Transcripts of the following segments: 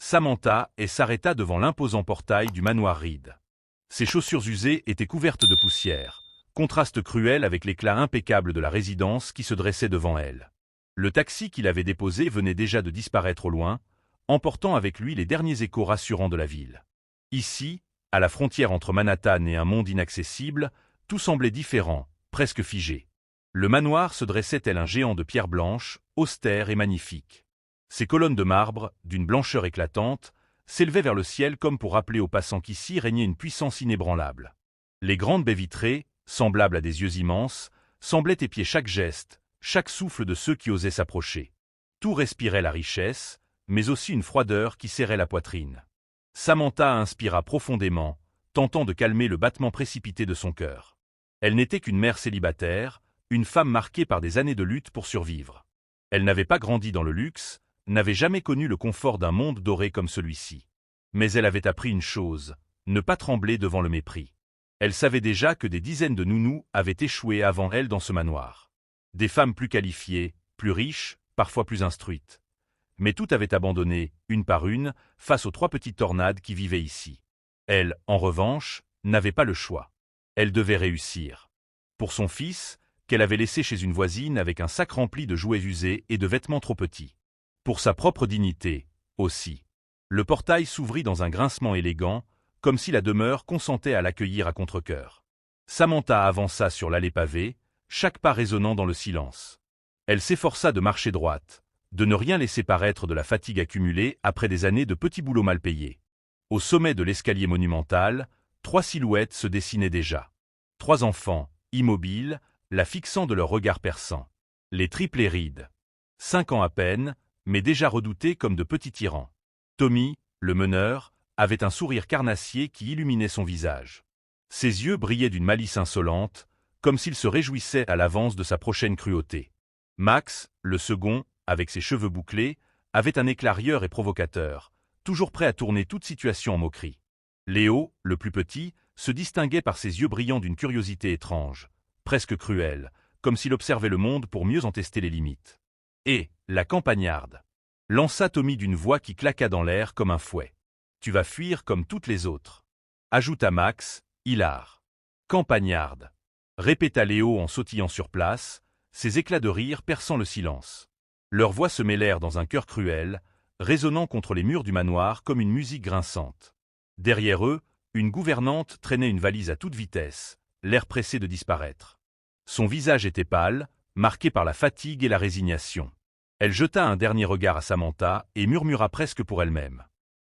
Samantha s'arrêta devant l'imposant portail du manoir Reed. Ses chaussures usées étaient couvertes de poussière, contraste cruel avec l'éclat impeccable de la résidence qui se dressait devant elle. Le taxi qu'il avait déposé venait déjà de disparaître au loin, emportant avec lui les derniers échos rassurants de la ville. Ici, à la frontière entre Manhattan et un monde inaccessible, tout semblait différent, presque figé. Le manoir se dressait tel un géant de pierre blanche, austère et magnifique. Ses colonnes de marbre, d'une blancheur éclatante, s'élevaient vers le ciel comme pour rappeler aux passants qu'ici régnait une puissance inébranlable. Les grandes baies vitrées, semblables à des yeux immenses, semblaient épier chaque geste, chaque souffle de ceux qui osaient s'approcher. Tout respirait la richesse, mais aussi une froideur qui serrait la poitrine. Samantha inspira profondément, tentant de calmer le battement précipité de son cœur. Elle n'était qu'une mère célibataire, une femme marquée par des années de lutte pour survivre. Elle n'avait pas grandi dans le luxe, n'avait jamais connu le confort d'un monde doré comme celui-ci. Mais elle avait appris une chose, ne pas trembler devant le mépris. Elle savait déjà que des dizaines de nounous avaient échoué avant elle dans ce manoir. Des femmes plus qualifiées, plus riches, parfois plus instruites. Mais toutes avaient abandonné, une par une, face aux 3 petites tornades qui vivaient ici. Elle, en revanche, n'avait pas le choix. Elle devait réussir. Pour son fils, qu'elle avait laissé chez une voisine avec un sac rempli de jouets usés et de vêtements trop petits. Pour sa propre dignité, aussi. Le portail s'ouvrit dans un grincement élégant, comme si la demeure consentait à l'accueillir à contre-cœur. Samantha avança sur l'allée pavée, chaque pas résonnant dans le silence. Elle s'efforça de marcher droite, de ne rien laisser paraître de la fatigue accumulée après des années de petits boulots mal payés. Au sommet de l'escalier monumental, 3 silhouettes se dessinaient déjà. 3 enfants, immobiles, la fixant de leurs regards perçants. Les triplés Reed. 5 ans à peine, mais déjà redoutés comme de petits tyrans. Tommy, le meneur, avait un sourire carnassier qui illuminait son visage. Ses yeux brillaient d'une malice insolente, comme s'il se réjouissait à l'avance de sa prochaine cruauté. Max, le second, avec ses cheveux bouclés, avait un éclat rieur et provocateur, toujours prêt à tourner toute situation en moquerie. Léo, le plus petit, se distinguait par ses yeux brillants d'une curiosité étrange, presque cruelle, comme s'il observait le monde pour mieux en tester les limites. Et, la campagnarde, lança Tommy d'une voix qui claqua dans l'air comme un fouet. Tu vas fuir comme toutes les autres. Ajouta Max, hilar. Campagnarde, répéta Léo en sautillant sur place, ses éclats de rire perçant le silence. Leurs voix se mêlèrent dans un chœur cruel, résonnant contre les murs du manoir comme une musique grinçante. Derrière eux, une gouvernante traînait une valise à toute vitesse, l'air pressé de disparaître. Son visage était pâle, marqué par la fatigue et la résignation. Elle jeta un dernier regard à Samantha et murmura presque pour elle-même.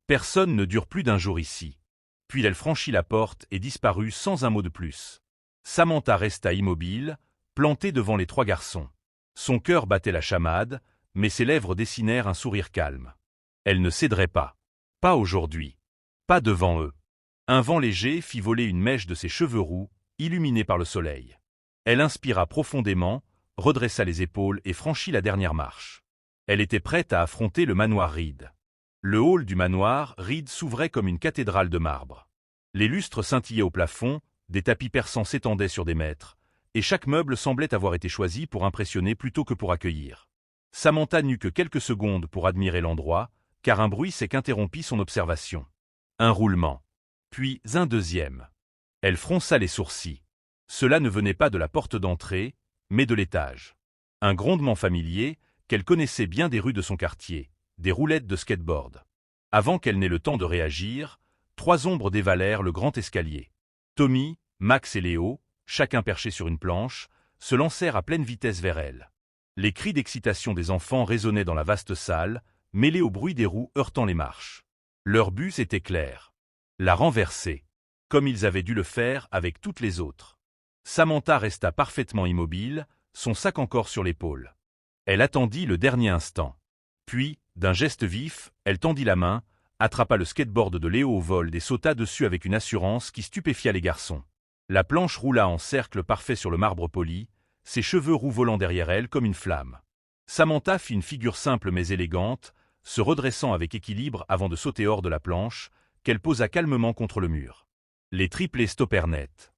Personne ne dure plus d'un jour ici. Puis elle franchit la porte et disparut sans un mot de plus. Samantha resta immobile, plantée devant les 3 garçons. Son cœur battait la chamade, mais ses lèvres dessinèrent un sourire calme. Elle ne céderait pas. Pas aujourd'hui. Pas devant eux. Un vent léger fit voler une mèche de ses cheveux roux, illuminés par le soleil. Elle inspira profondément, redressa les épaules et franchit la dernière marche. Elle était prête à affronter le manoir Reed. Le hall du manoir Reed s'ouvrait comme une cathédrale de marbre. Les lustres scintillaient au plafond, des tapis persans s'étendaient sur des mètres, et chaque meuble semblait avoir été choisi pour impressionner plutôt que pour accueillir. Samantha n'eut que quelques secondes pour admirer l'endroit, car un bruit sec interrompit son observation. Un roulement. Puis un deuxième. Elle fronça les sourcils. Cela ne venait pas de la porte d'entrée, mais de l'étage. Un grondement familier, qu'elle connaissait bien des rues de son quartier, des roulettes de skateboard. Avant qu'elle n'ait le temps de réagir, 3 ombres dévalèrent le grand escalier. Tommy, Max et Léo, chacun perché sur une planche, se lancèrent à pleine vitesse vers elle. Les cris d'excitation des enfants résonnaient dans la vaste salle, mêlés au bruit des roues heurtant les marches. Leur but était clair. La renverser, comme ils avaient dû le faire avec toutes les autres. Samantha resta parfaitement immobile, son sac encore sur l'épaule. Elle attendit le dernier instant. Puis, d'un geste vif, elle tendit la main, attrapa le skateboard de Léo au vol et sauta dessus avec une assurance qui stupéfia les garçons. La planche roula en cercle parfait sur le marbre poli, ses cheveux roux volant derrière elle comme une flamme. Samantha fit une figure simple mais élégante, se redressant avec équilibre avant de sauter hors de la planche, qu'elle posa calmement contre le mur. Les triplés stoppèrent net.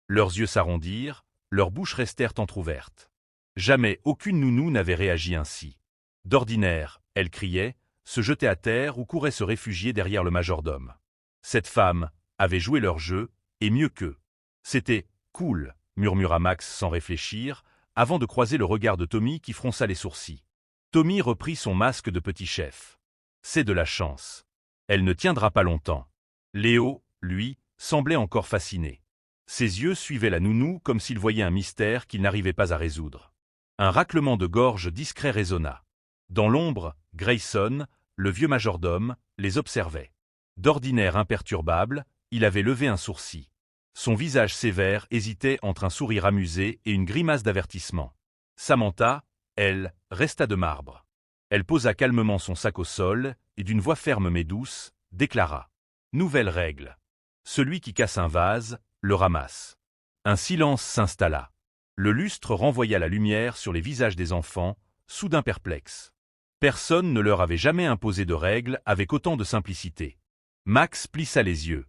Leurs yeux s'arrondirent, leurs bouches restèrent entr'ouvertes. Jamais aucune nounou n'avait réagi ainsi. D'ordinaire, elle criait, se jetaient à terre ou couraient se réfugier derrière le majordome. Cette femme avait joué leur jeu, et mieux qu'eux. C'était « cool », murmura Max sans réfléchir, avant de croiser le regard de Tommy qui fronça les sourcils. Tommy reprit son masque de petit chef. C'est de la chance. Elle ne tiendra pas longtemps. Léo, lui, semblait encore fasciné. Ses yeux suivaient la nounou comme s'il voyait un mystère qu'il n'arrivait pas à résoudre. Un raclement de gorge discret résonna. Dans l'ombre, Grayson, le vieux majordome, les observait. D'ordinaire imperturbable, il avait levé un sourcil. Son visage sévère hésitait entre un sourire amusé et une grimace d'avertissement. Samantha, elle, resta de marbre. Elle posa calmement son sac au sol et d'une voix ferme mais douce, déclara « Nouvelle règle. Celui qui casse un vase, le ramasse. » Un silence s'installa. Le lustre renvoya la lumière sur les visages des enfants, soudain perplexes. Personne ne leur avait jamais imposé de règles avec autant de simplicité. Max plissa les yeux.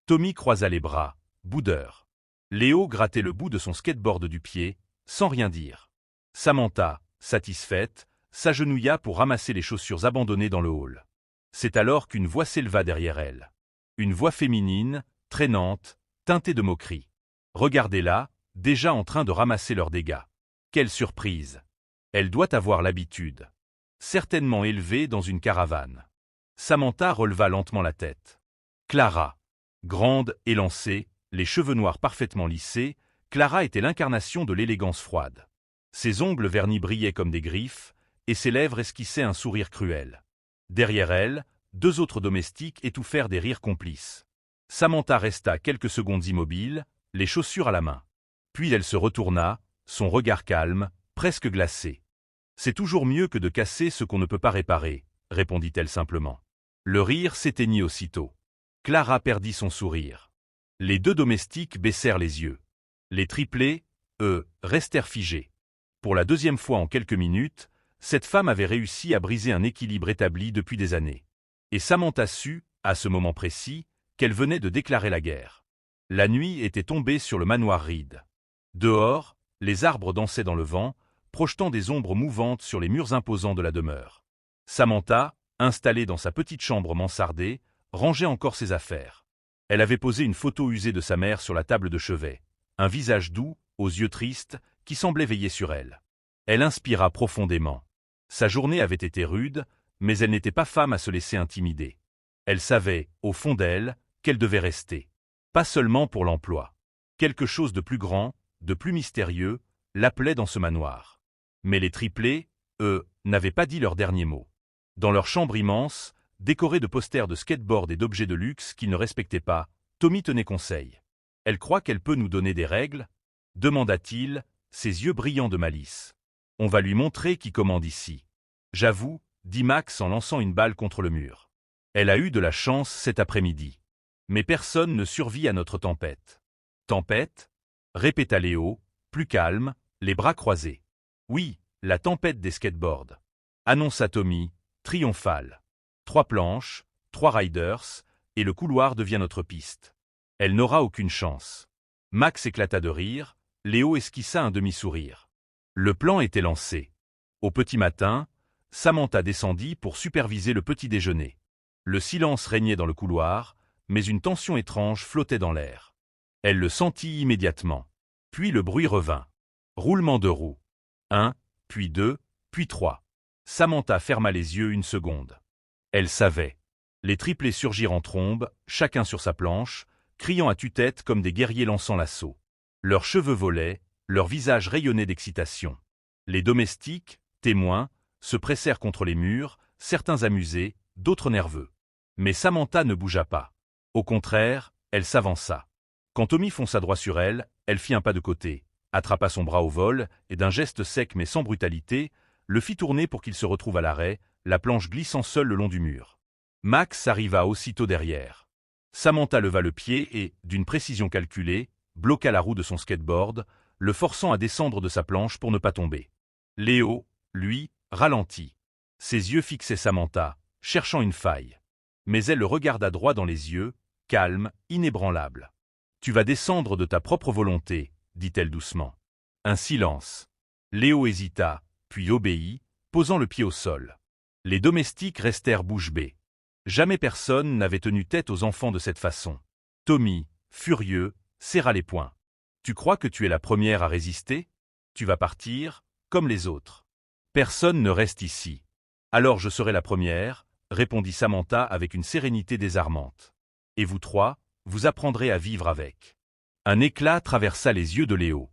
Tommy croisa les bras, boudeur. Léo grattait le bout de son skateboard du pied, sans rien dire. Samantha, satisfaite, s'agenouilla pour ramasser les chaussures abandonnées dans le hall. C'est alors qu'une voix s'éleva derrière elle. Une voix féminine, traînante, teintée de moquerie. Regardez-la, déjà en train de ramasser leurs dégâts. Quelle surprise! Elle doit avoir l'habitude. Certainement élevée dans une caravane. Samantha releva lentement la tête. Clara. Grande, élancée, les cheveux noirs parfaitement lissés, Clara était l'incarnation de l'élégance froide. Ses ongles vernis brillaient comme des griffes, et ses lèvres esquissaient un sourire cruel. Derrière elle, deux autres domestiques étouffèrent des rires complices. Samantha resta quelques secondes immobile, les chaussures à la main. Puis elle se retourna, son regard calme, presque glacé. « C'est toujours mieux que de casser ce qu'on ne peut pas réparer », répondit-elle simplement. Le rire s'éteignit aussitôt. Clara perdit son sourire. Les deux domestiques baissèrent les yeux. Les triplés, eux, restèrent figés. Pour la deuxième fois en quelques minutes, cette femme avait réussi à briser un équilibre établi depuis des années. Et Samantha sut, à ce moment précis, qu'elle venait de déclarer la guerre. La nuit était tombée sur le manoir Reed. Dehors, les arbres dansaient dans le vent, projetant des ombres mouvantes sur les murs imposants de la demeure. Samantha, installée dans sa petite chambre mansardée, rangeait encore ses affaires. Elle avait posé une photo usée de sa mère sur la table de chevet, un visage doux, aux yeux tristes, qui semblait veiller sur elle. Elle inspira profondément. Sa journée avait été rude, mais elle n'était pas femme à se laisser intimider. Elle savait, au fond d'elle, qu'elle devait rester. Pas seulement pour l'emploi. Quelque chose de plus grand, de plus mystérieux, l'appelait dans ce manoir. Mais les triplés, eux, n'avaient pas dit leur dernier mot. Dans leur chambre immense, décorée de posters de skateboard et d'objets de luxe qu'ils ne respectaient pas, Tommy tenait conseil. « Elle croit qu'elle peut nous donner des règles ?» demanda-t-il, ses yeux brillants de malice. « On va lui montrer qui commande ici. » « J'avoue, » dit Max en lançant une balle contre le mur. « Elle a eu de la chance cet après-midi. Mais personne ne survit à notre tempête. »« Tempête ?» répéta Léo, plus calme, les bras croisés. « Oui, la tempête des skateboards. » annonça Tommy, triomphal. 3 planches, 3 riders, et le couloir devient notre piste. Elle n'aura aucune chance. Max éclata de rire, Léo esquissa un demi-sourire. Le plan était lancé. Au petit matin, Samantha descendit pour superviser le petit déjeuner. Le silence régnait dans le couloir, mais une tension étrange flottait dans l'air. Elle le sentit immédiatement. Puis le bruit revint. Roulement de roues. 1, puis 2, puis 3. Samantha ferma les yeux une seconde. Elle savait. Les triplés surgirent en trombe, chacun sur sa planche, criant à tue-tête comme des guerriers lançant l'assaut. Leurs cheveux volaient, leurs visages rayonnaient d'excitation. Les domestiques, témoins, se pressèrent contre les murs, certains amusés, d'autres nerveux. Mais Samantha ne bougea pas. Au contraire, elle s'avança. Quand Tommy fonça droit sur elle, elle fit un pas de côté, attrapa son bras au vol et d'un geste sec mais sans brutalité, le fit tourner pour qu'il se retrouve à l'arrêt, la planche glissant seule le long du mur. Max arriva aussitôt derrière. Samantha leva le pied et, d'une précision calculée, bloqua la roue de son skateboard, le forçant à descendre de sa planche pour ne pas tomber. Léo, lui, ralentit. Ses yeux fixaient Samantha, cherchant une faille. Mais elle le regarda droit dans les yeux, calme, inébranlable. « Tu vas descendre de ta propre volonté, » dit-elle doucement. Un silence. Léo hésita, puis obéit, posant le pied au sol. Les domestiques restèrent bouche bée. Jamais personne n'avait tenu tête aux enfants de cette façon. Tommy, furieux, serra les poings. « Tu crois que tu es la première à résister? Tu vas partir, comme les autres. Personne ne reste ici. »« Alors je serai la première, » répondit Samantha avec une sérénité désarmante. « Et vous trois, vous apprendrez à vivre avec. » Un éclat traversa les yeux de Léo.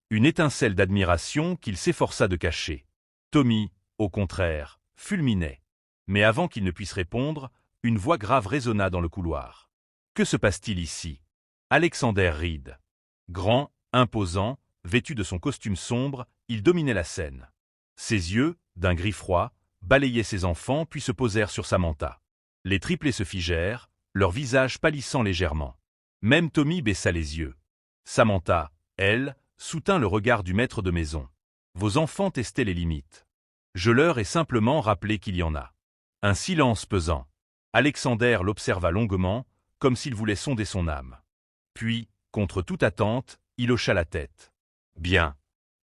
Une étincelle d'admiration qu'il s'efforça de cacher. Tommy, au contraire, fulminait. Mais avant qu'il ne puisse répondre, une voix grave résonna dans le couloir. Que se passe-t-il ici? Alexander Reed. Grand, imposant, vêtu de son costume sombre, il dominait la scène. Ses yeux, d'un gris froid, balayaient ses enfants puis se posèrent sur Samantha. Les triplés se figèrent, leurs visages pâlissant légèrement. Même Tommy baissa les yeux. Samantha, elle, soutint le regard du maître de maison. Vos enfants testaient les limites. Je leur ai simplement rappelé qu'il y en a. Un silence pesant. Alexander l'observa longuement, comme s'il voulait sonder son âme. Puis, contre toute attente, il hocha la tête. Bien.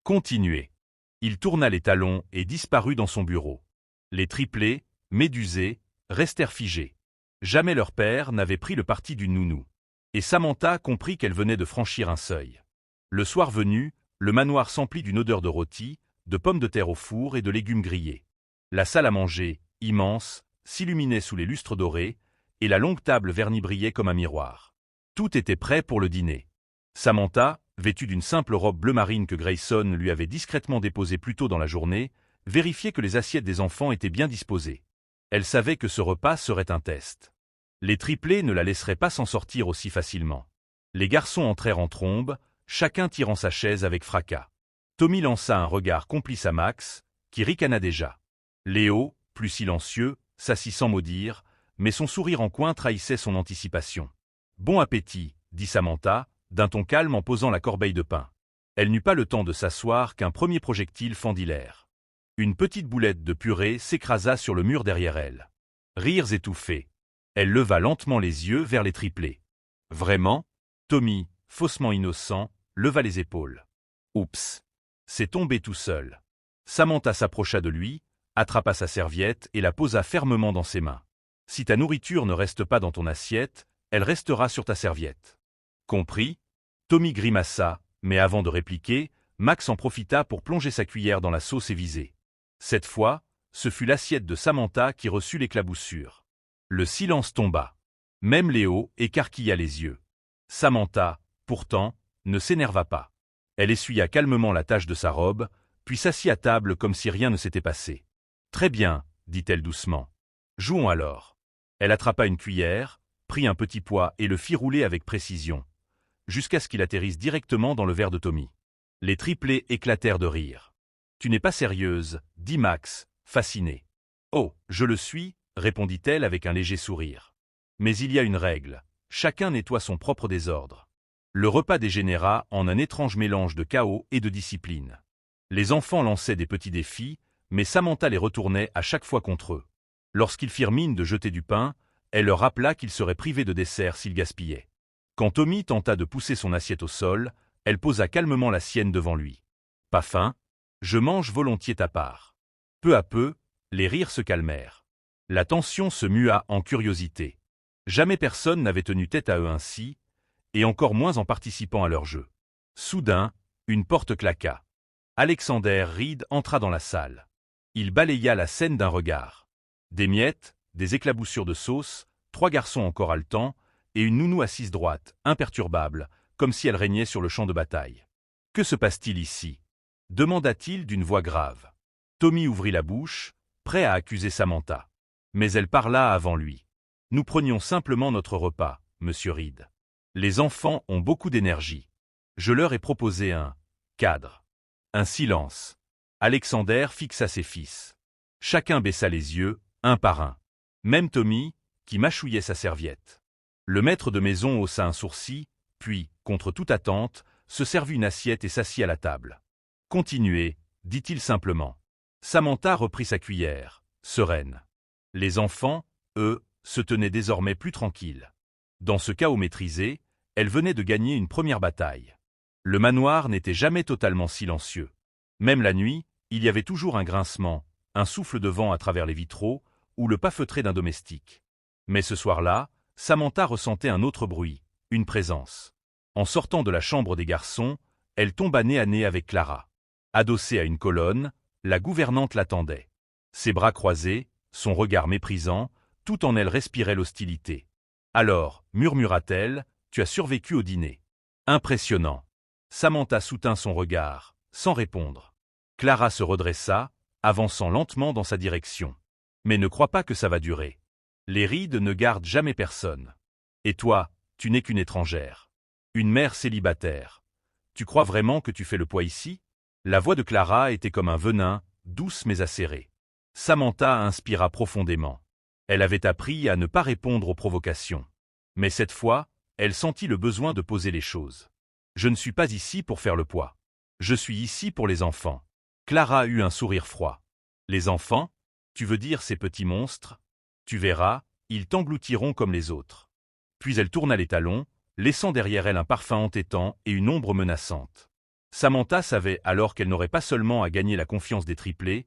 Continuez. Il tourna les talons et disparut dans son bureau. Les triplés, médusés, restèrent figés. Jamais leur père n'avait pris le parti du nounou. Et Samantha comprit qu'elle venait de franchir un seuil. Le soir venu, le manoir s'emplit d'une odeur de rôti, de pommes de terre au four et de légumes grillés. La salle à manger, immense, s'illuminait sous les lustres dorés, et la longue table vernie brillait comme un miroir. Tout était prêt pour le dîner. Samantha, vêtue d'une simple robe bleu marine que Grayson lui avait discrètement déposée plus tôt dans la journée, vérifiait que les assiettes des enfants étaient bien disposées. Elle savait que ce repas serait un test. Les triplés ne la laisseraient pas s'en sortir aussi facilement. Les garçons entrèrent en trombe, chacun tirant sa chaise avec fracas. Tommy lança un regard complice à Max, qui ricana déjà. Léo, plus silencieux, s'assit sans mot dire, mais son sourire en coin trahissait son anticipation. « Bon appétit », dit Samantha, d'un ton calme en posant la corbeille de pain. Elle n'eut pas le temps de s'asseoir qu'un premier projectile fendit l'air. Une petite boulette de purée s'écrasa sur le mur derrière elle. Rires étouffés. Elle leva lentement les yeux vers les triplés. « Vraiment ?» Tommy, faussement innocent, leva les épaules. « Oups. C'est tombé tout seul. » Samantha s'approcha de lui, attrapa sa serviette et la posa fermement dans ses mains. « Si ta nourriture ne reste pas dans ton assiette, elle restera sur ta serviette. » Compris? Tommy grimaça, mais avant de répliquer, Max en profita pour plonger sa cuillère dans la sauce évisée. Cette fois, ce fut l'assiette de Samantha qui reçut l'éclaboussure. Le silence tomba. Même Léo écarquilla les yeux. Samantha, pourtant, ne s'énerva pas. Elle essuya calmement la tache de sa robe, puis s'assit à table comme si rien ne s'était passé. « Très bien, » dit-elle doucement. « Jouons alors. » Elle attrapa une cuillère, prit un petit pois et le fit rouler avec précision, jusqu'à ce qu'il atterrisse directement dans le verre de Tommy. Les triplés éclatèrent de rire. « Tu n'es pas sérieuse, » dit Max, fasciné. « Oh, je le suis, » répondit-elle avec un léger sourire. « Mais il y a une règle, chacun nettoie son propre désordre. » Le repas dégénéra en un étrange mélange de chaos et de discipline. Les enfants lançaient des petits défis, mais Samantha les retournait à chaque fois contre eux. Lorsqu'ils firent mine de jeter du pain, elle leur rappela qu'ils seraient privés de dessert s'ils gaspillaient. Quand Tommy tenta de pousser son assiette au sol, elle posa calmement la sienne devant lui. « Pas faim? Je mange volontiers ta part. » Peu à peu, les rires se calmèrent. La tension se mua en curiosité. Jamais personne n'avait tenu tête à eux ainsi, et encore moins en participant à leur jeu. Soudain, une porte claqua. Alexander Reed entra dans la salle. Il balaya la scène d'un regard. Des miettes, des éclaboussures de sauce, 3 garçons encore haletants, et une nounou assise droite, imperturbable, comme si elle régnait sur le champ de bataille. « Que se passe-t-il ici » demanda-t-il d'une voix grave. Tommy ouvrit la bouche, prêt à accuser Samantha. Mais elle parla avant lui. « Nous prenions simplement notre repas, monsieur Reed. Les enfants ont beaucoup d'énergie. Je leur ai proposé un cadre. » Un silence. Alexander fixa ses fils. Chacun baissa les yeux, un par un. Même Tommy, qui mâchouillait sa serviette. Le maître de maison haussa un sourcil, puis, contre toute attente, se servit une assiette et s'assit à la table. « Continuez, » dit-il simplement. Samantha reprit sa cuillère, sereine. Les enfants, eux, se tenaient désormais plus tranquilles. Dans ce chaos maîtrisé, elle venait de gagner une première bataille. Le manoir n'était jamais totalement silencieux. Même la nuit, il y avait toujours un grincement, un souffle de vent à travers les vitraux, ou le pas feutré d'un domestique. Mais ce soir-là, Samantha ressentait un autre bruit, une présence. En sortant de la chambre des garçons, elle tomba nez à nez avec Clara. Adossée à une colonne, la gouvernante l'attendait. Ses bras croisés, son regard méprisant, tout en elle respirait l'hostilité. « Alors, murmura-t-elle, tu as survécu au dîner. » Impressionnant. Samantha soutint son regard, sans répondre. Clara se redressa, avançant lentement dans sa direction. « Mais ne crois pas que ça va durer. Les Reed ne gardent jamais personne. Et toi, tu n'es qu'une étrangère. Une mère célibataire. Tu crois vraiment que tu fais le poids ici ?» La voix de Clara était comme un venin, douce mais acérée. Samantha inspira profondément. Elle avait appris à ne pas répondre aux provocations. Mais cette fois, elle sentit le besoin de poser les choses. « Je ne suis pas ici pour faire le poids. Je suis ici pour les enfants. » Clara eut un sourire froid. « Les enfants? Tu veux dire ces petits monstres? Tu verras, ils t'engloutiront comme les autres. » Puis elle tourna les talons, laissant derrière elle un parfum entêtant et une ombre menaçante. Samantha savait alors qu'elle n'aurait pas seulement à gagner la confiance des triplés,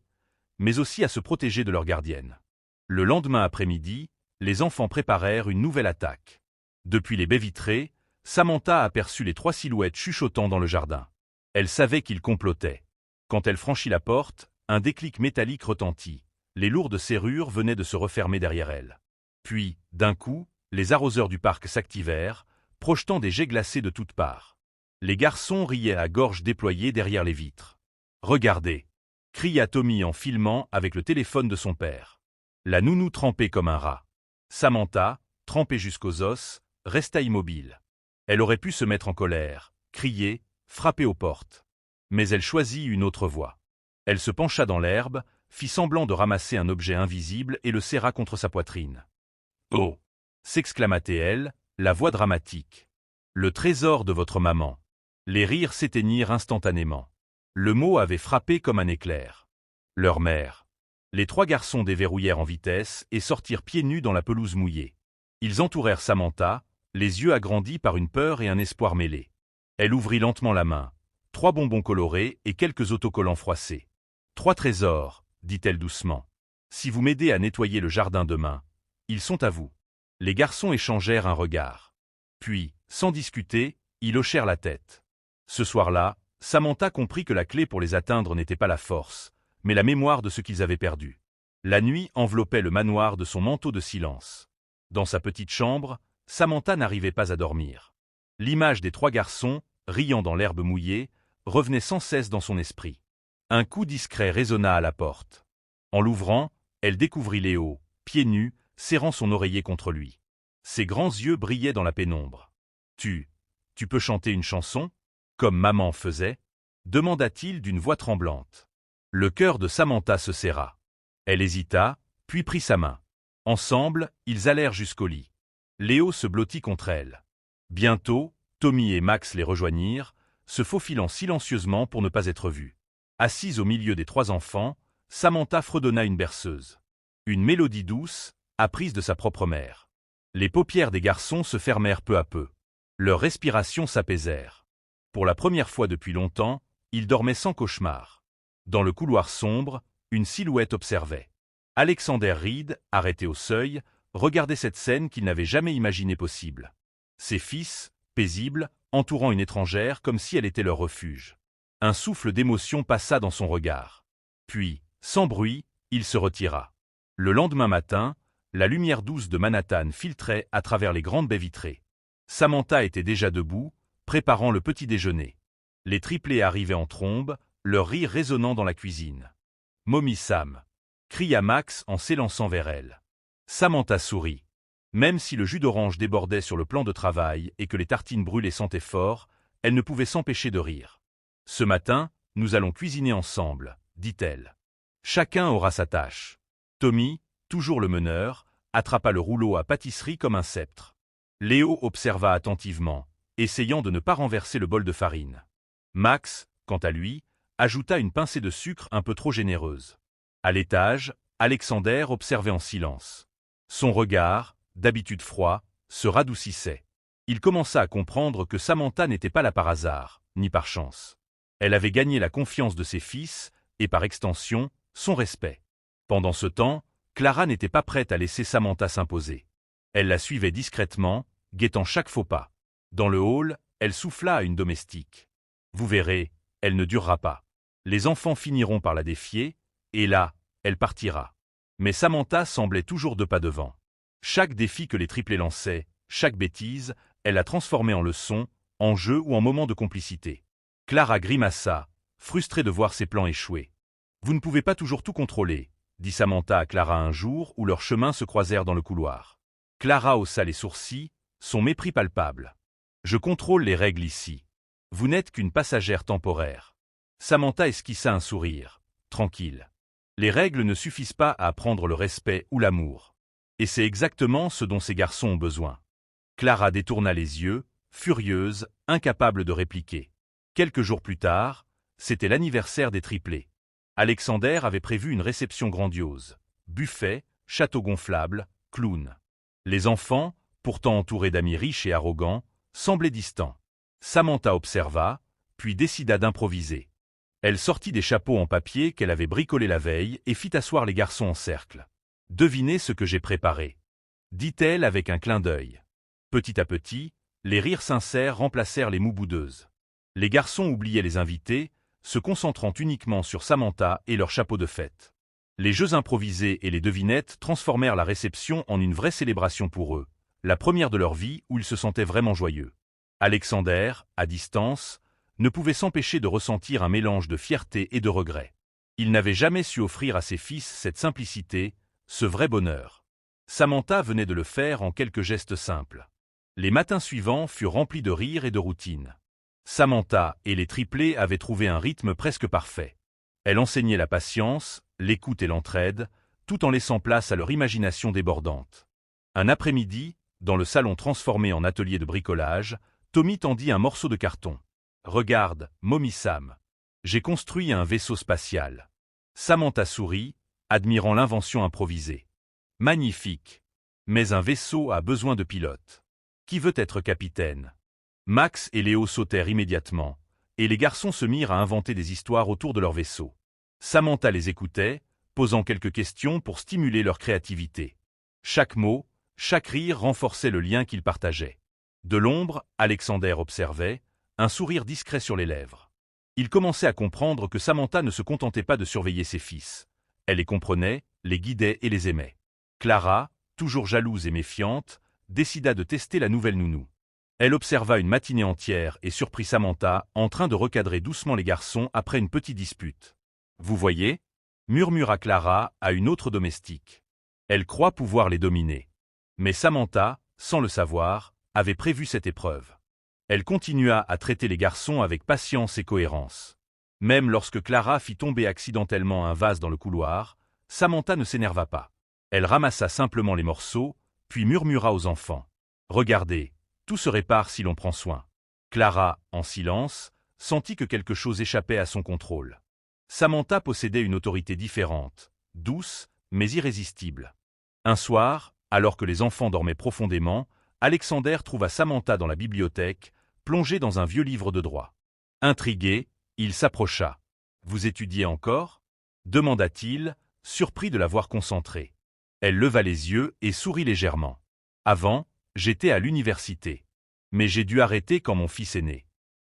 mais aussi à se protéger de leur gardienne. Le lendemain après-midi, les enfants préparèrent une nouvelle attaque. Depuis les baies vitrées, Samantha aperçut les 3 silhouettes chuchotant dans le jardin. Elle savait qu'ils complotaient. Quand elle franchit la porte, un déclic métallique retentit. Les lourdes serrures venaient de se refermer derrière elle. Puis, d'un coup, les arroseurs du parc s'activèrent, projetant des jets glacés de toutes parts. Les garçons riaient à gorge déployée derrière les vitres. « Regardez !» cria Tommy en filmant avec le téléphone de son père. La nounou trempait comme un rat. Samantha, trempée jusqu'aux os, resta immobile. Elle aurait pu se mettre en colère, crier, frapper aux portes. Mais elle choisit une autre voie. Elle se pencha dans l'herbe, fit semblant de ramasser un objet invisible et le serra contre sa poitrine. « Oh !» s'exclama-t-elle, la voix dramatique. « Le trésor de votre maman !» Les rires s'éteignirent instantanément. Le mot avait frappé comme un éclair. Leur mère. Les 3 garçons déverrouillèrent en vitesse et sortirent pieds nus dans la pelouse mouillée. Ils entourèrent Samantha, les yeux agrandis par une peur et un espoir mêlés. Elle ouvrit lentement la main. 3 bonbons colorés et quelques autocollants froissés. 3 trésors, dit-elle doucement. Si vous m'aidez à nettoyer le jardin demain, ils sont à vous. Les garçons échangèrent un regard. Puis, sans discuter, ils hochèrent la tête. Ce soir-là, Samantha comprit que la clé pour les atteindre n'était pas la force, mais la mémoire de ce qu'ils avaient perdu. La nuit enveloppait le manoir de son manteau de silence. Dans sa petite chambre, Samantha n'arrivait pas à dormir. L'image des 3 garçons, riant dans l'herbe mouillée, revenait sans cesse dans son esprit. Un coup discret résonna à la porte. En l'ouvrant, elle découvrit Léo, pieds nus, serrant son oreiller contre lui. Ses grands yeux brillaient dans la pénombre. « Tu peux chanter une chanson ? Comme maman faisait ?» demanda-t-il d'une voix tremblante. Le cœur de Samantha se serra. Elle hésita, puis prit sa main. Ensemble, ils allèrent jusqu'au lit. Léo se blottit contre elle. Bientôt, Tommy et Max les rejoignirent, se faufilant silencieusement pour ne pas être vus. Assise au milieu des 3 enfants, Samantha fredonna une berceuse. Une mélodie douce, apprise de sa propre mère. Les paupières des garçons se fermèrent peu à peu. Leurs respirations s'apaisèrent. Pour la première fois depuis longtemps, ils dormaient sans cauchemar. Dans le couloir sombre, une silhouette observait. Alexander Reed, arrêté au seuil, regardait cette scène qu'il n'avait jamais imaginée possible. Ses fils, paisibles, entourant une étrangère comme si elle était leur refuge. Un souffle d'émotion passa dans son regard. Puis, sans bruit, il se retira. Le lendemain matin, la lumière douce de Manhattan filtrait à travers les grandes baies vitrées. Samantha était déjà debout, préparant le petit déjeuner. Les triplés arrivaient en trombe, leur rire résonnant dans la cuisine. « Mommy Sam !» cria Max en s'élançant vers elle. Samantha sourit. Même si le jus d'orange débordait sur le plan de travail et que les tartines brûlées sentaient fort, elle ne pouvait s'empêcher de rire. « Ce matin, nous allons cuisiner ensemble, » dit-elle. Chacun aura sa tâche. Tommy, toujours le meneur, attrapa le rouleau à pâtisserie comme un sceptre. Léo observa attentivement, essayant de ne pas renverser le bol de farine. Max, quant à lui, ajouta une pincée de sucre un peu trop généreuse. À l'étage, Alexander observait en silence. Son regard, d'habitude froid, se radoucissait. Il commença à comprendre que Samantha n'était pas là par hasard, ni par chance. Elle avait gagné la confiance de ses fils, et par extension, son respect. Pendant ce temps, Clara n'était pas prête à laisser Samantha s'imposer. Elle la suivait discrètement, guettant chaque faux pas. Dans le hall, elle souffla à une domestique. « Vous verrez, elle ne durera pas. Les enfants finiront par la défier, et là, elle partira. » Mais Samantha semblait toujours 2 pas devant. Chaque défi que les triplés lançaient, chaque bêtise, elle la transformait en leçon, en jeu ou en moment de complicité. Clara grimaça, frustrée de voir ses plans échouer. « Vous ne pouvez pas toujours tout contrôler, » dit Samantha à Clara un jour où leurs chemins se croisèrent dans le couloir. Clara haussa les sourcils, son mépris palpable. « Je contrôle les règles ici. Vous n'êtes qu'une passagère temporaire. » Samantha esquissa un sourire. Tranquille. Les règles ne suffisent pas à apprendre le respect ou l'amour. Et c'est exactement ce dont ces garçons ont besoin. Clara détourna les yeux, furieuse, incapable de répliquer. Quelques jours plus tard, c'était l'anniversaire des triplés. Alexander avait prévu une réception grandiose. Buffet, château gonflable, clown. Les enfants, pourtant entourés d'amis riches et arrogants, semblaient distants. Samantha observa, puis décida d'improviser. Elle sortit des chapeaux en papier qu'elle avait bricolés la veille et fit asseoir les garçons en cercle. « Devinez ce que j'ai préparé, » dit-elle avec un clin d'œil. Petit à petit, les rires sincères remplacèrent les mots boudeuses. Les garçons oubliaient les invités, se concentrant uniquement sur Samantha et leur chapeau de fête. Les jeux improvisés et les devinettes transformèrent la réception en une vraie célébration pour eux, la première de leur vie où ils se sentaient vraiment joyeux. Alexander, à distance, ne pouvait s'empêcher de ressentir un mélange de fierté et de regret. Il n'avait jamais su offrir à ses fils cette simplicité, ce vrai bonheur. Samantha venait de le faire en quelques gestes simples. Les matins suivants furent remplis de rires et de routine. Samantha et les triplés avaient trouvé un rythme presque parfait. Elle enseignait la patience, l'écoute et l'entraide, tout en laissant place à leur imagination débordante. Un après-midi, dans le salon transformé en atelier de bricolage, Tommy tendit un morceau de carton. « Regarde, Mommy Sam. J'ai construit un vaisseau spatial. » Samantha sourit, admirant l'invention improvisée. « Magnifique. Mais un vaisseau a besoin de pilote. Qui veut être capitaine ?» Max et Léo sautèrent immédiatement, et les garçons se mirent à inventer des histoires autour de leur vaisseau. Samantha les écoutait, posant quelques questions pour stimuler leur créativité. Chaque mot, chaque rire renforçait le lien qu'ils partageaient. De l'ombre, Alexander observait, un sourire discret sur les lèvres. Il commençait à comprendre que Samantha ne se contentait pas de surveiller ses fils. Elle les comprenait, les guidait et les aimait. Clara, toujours jalouse et méfiante, décida de tester la nouvelle nounou. Elle observa une matinée entière et surprit Samantha en train de recadrer doucement les garçons après une petite dispute. « Vous voyez » murmura Clara à une autre domestique. Elle croit pouvoir les dominer. Mais Samantha, sans le savoir, avait prévu cette épreuve. Elle continua à traiter les garçons avec patience et cohérence. Même lorsque Clara fit tomber accidentellement un vase dans le couloir, Samantha ne s'énerva pas. Elle ramassa simplement les morceaux, puis murmura aux enfants. « Regardez, tout se répare si l'on prend soin. » Clara, en silence, sentit que quelque chose échappait à son contrôle. Samantha possédait une autorité différente, douce, mais irrésistible. Un soir, alors que les enfants dormaient profondément, Alexander trouva Samantha dans la bibliothèque, plongée dans un vieux livre de droit. Intrigué, il s'approcha. « Vous étudiez encore » demanda-t-il, surpris de la voir concentrée. Elle leva les yeux et sourit légèrement. « Avant, j'étais à l'université. Mais j'ai dû arrêter quand mon fils est né.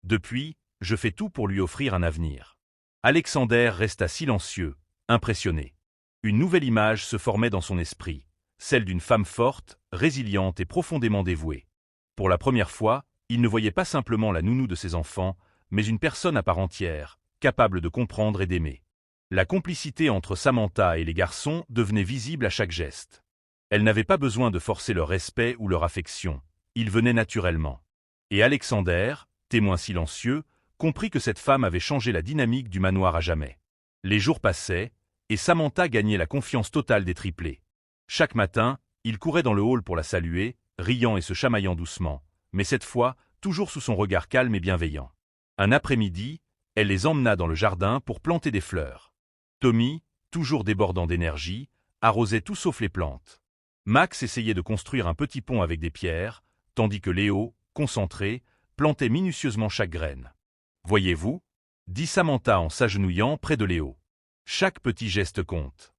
Depuis, je fais tout pour lui offrir un avenir. » Alexander resta silencieux, impressionné. Une nouvelle image se formait dans son esprit, celle d'une femme forte, résiliente et profondément dévouée. Pour la première fois, il ne voyait pas simplement la nounou de ses enfants, mais une personne à part entière, capable de comprendre et d'aimer. La complicité entre Samantha et les garçons devenait visible à chaque geste. Elle n'avait pas besoin de forcer leur respect ou leur affection, il venait naturellement. Et Alexander, témoin silencieux, comprit que cette femme avait changé la dynamique du manoir à jamais. Les jours passaient, et Samantha gagnait la confiance totale des triplés. Chaque matin, il courait dans le hall pour la saluer, riant et se chamaillant doucement, mais cette fois, toujours sous son regard calme et bienveillant. Un après-midi, elle les emmena dans le jardin pour planter des fleurs. Tommy, toujours débordant d'énergie, arrosait tout sauf les plantes. Max essayait de construire un petit pont avec des pierres, tandis que Léo, concentré, plantait minutieusement chaque graine. « Voyez-vous » dit Samantha en s'agenouillant près de Léo. « Chaque petit geste compte. »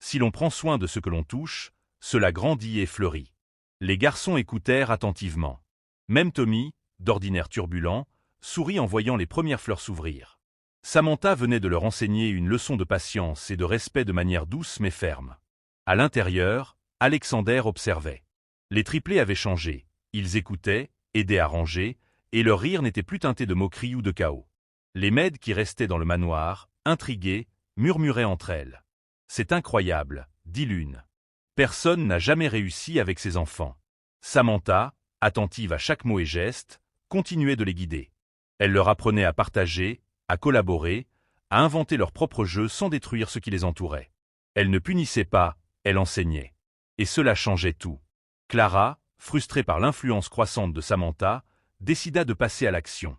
Si l'on prend soin de ce que l'on touche, cela grandit et fleurit. Les garçons écoutèrent attentivement. Même Tommy, d'ordinaire turbulent, sourit en voyant les premières fleurs s'ouvrir. Samantha venait de leur enseigner une leçon de patience et de respect de manière douce mais ferme. À l'intérieur, Alexander observait. Les triplés avaient changé, ils écoutaient, aidaient à ranger, et leur rire n'était plus teinté de moquerie ou de chaos. Les maids qui restaient dans le manoir, intriguées, murmuraient entre elles. « C'est incroyable, » dit l'une. « Personne n'a jamais réussi avec ses enfants. » Samantha, attentive à chaque mot et geste, continuait de les guider. Elle leur apprenait à partager, à collaborer, à inventer leurs propres jeux sans détruire ce qui les entourait. Elle ne punissait pas, elle enseignait. Et cela changeait tout. Clara, frustrée par l'influence croissante de Samantha, décida de passer à l'action.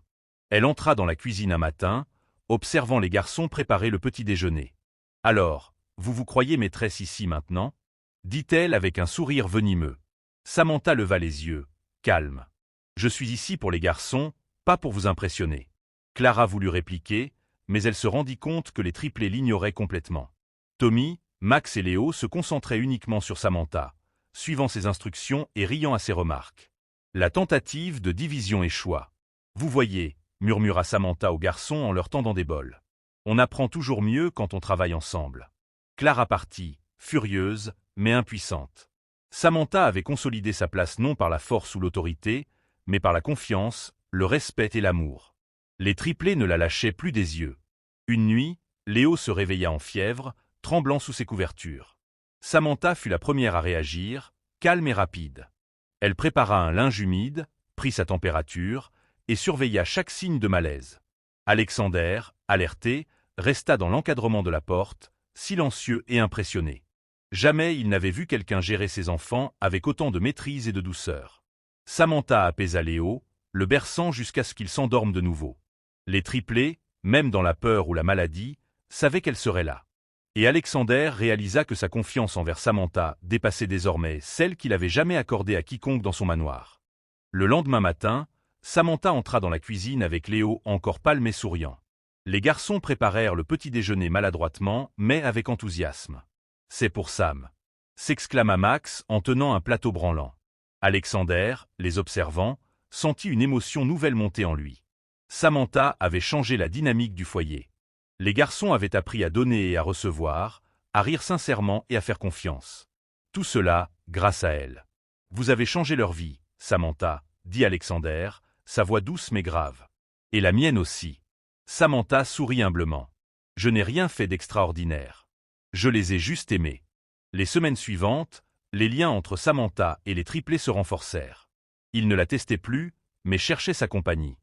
Elle entra dans la cuisine un matin, observant les garçons préparer le petit déjeuner. « Alors, vous vous croyez maîtresse ici maintenant ?» dit-elle avec un sourire venimeux. Samantha leva les yeux, calme. « Je suis ici pour les garçons, pas pour vous impressionner. » Clara voulut répliquer, mais elle se rendit compte que les triplés l'ignoraient complètement. Tommy, Max et Léo se concentraient uniquement sur Samantha, suivant ses instructions et riant à ses remarques. La tentative de division échoua. « Vous voyez, » murmura Samantha aux garçons en leur tendant des bols. « On apprend toujours mieux quand on travaille ensemble. » Clara partit, furieuse, mais impuissante. Samantha avait consolidé sa place non par la force ou l'autorité, mais par la confiance, le respect et l'amour. Les triplés ne la lâchaient plus des yeux. Une nuit, Léo se réveilla en fièvre, tremblant sous ses couvertures. Samantha fut la première à réagir, calme et rapide. Elle prépara un linge humide, prit sa température, et surveilla chaque signe de malaise. Alexander, alerté, resta dans l'encadrement de la porte, silencieux et impressionné. Jamais il n'avait vu quelqu'un gérer ses enfants avec autant de maîtrise et de douceur. Samantha apaisa Léo, le berçant jusqu'à ce qu'il s'endorme de nouveau. Les triplés, même dans la peur ou la maladie, savaient qu'elle serait là. Et Alexander réalisa que sa confiance envers Samantha dépassait désormais celle qu'il avait jamais accordée à quiconque dans son manoir. Le lendemain matin, Samantha entra dans la cuisine avec Léo encore pâle et souriant. Les garçons préparèrent le petit déjeuner maladroitement, mais avec enthousiasme. « C'est pour Sam !» s'exclama Max en tenant un plateau branlant. Alexander, les observant, sentit une émotion nouvelle monter en lui. Samantha avait changé la dynamique du foyer. Les garçons avaient appris à donner et à recevoir, à rire sincèrement et à faire confiance. Tout cela, grâce à elle. « Vous avez changé leur vie, Samantha », dit Alexander, sa voix douce mais grave. « Et la mienne aussi. » Samantha sourit humblement. « Je n'ai rien fait d'extraordinaire. Je les ai juste aimés. » Les semaines suivantes, les liens entre Samantha et les triplés se renforcèrent. Ils ne la testaient plus, mais cherchaient sa compagnie.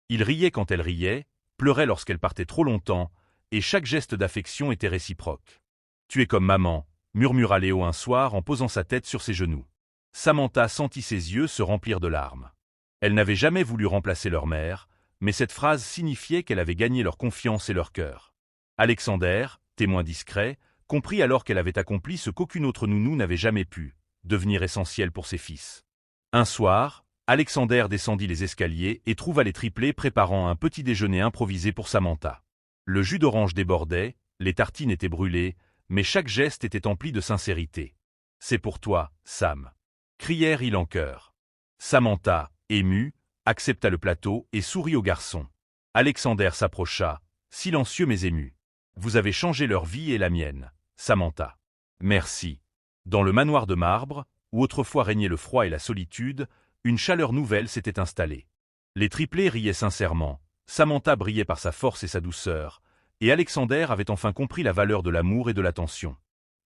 Ils riaient quand elle riait, pleuraient lorsqu'elle partait trop longtemps, et chaque geste d'affection était réciproque. « Tu es comme maman », murmura Léo un soir en posant sa tête sur ses genoux. Samantha sentit ses yeux se remplir de larmes. Elle n'avait jamais voulu remplacer leur mère, mais cette phrase signifiait qu'elle avait gagné leur confiance et leur cœur. Alexander, témoin discret, comprit alors qu'elle avait accompli ce qu'aucune autre nounou n'avait jamais pu, devenir essentiel pour ses fils. Un soir, Alexander descendit les escaliers et trouva les triplés préparant un petit déjeuner improvisé pour Samantha. Le jus d'orange débordait, les tartines étaient brûlées, mais chaque geste était empli de sincérité. « C'est pour toi, Sam !» crièrent-ils en chœur. Samantha, émue, accepta le plateau et sourit au garçon. Alexander s'approcha, silencieux mais ému. « Vous avez changé leur vie et la mienne, Samantha. » « Merci. » Dans le manoir de marbre, où autrefois régnait le froid et la solitude, une chaleur nouvelle s'était installée. Les triplés riaient sincèrement, Samantha brillait par sa force et sa douceur, et Alexander avait enfin compris la valeur de l'amour et de l'attention.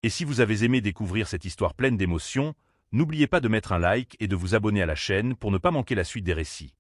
Et si vous avez aimé découvrir cette histoire pleine d'émotions, n'oubliez pas de mettre un like et de vous abonner à la chaîne pour ne pas manquer la suite des récits.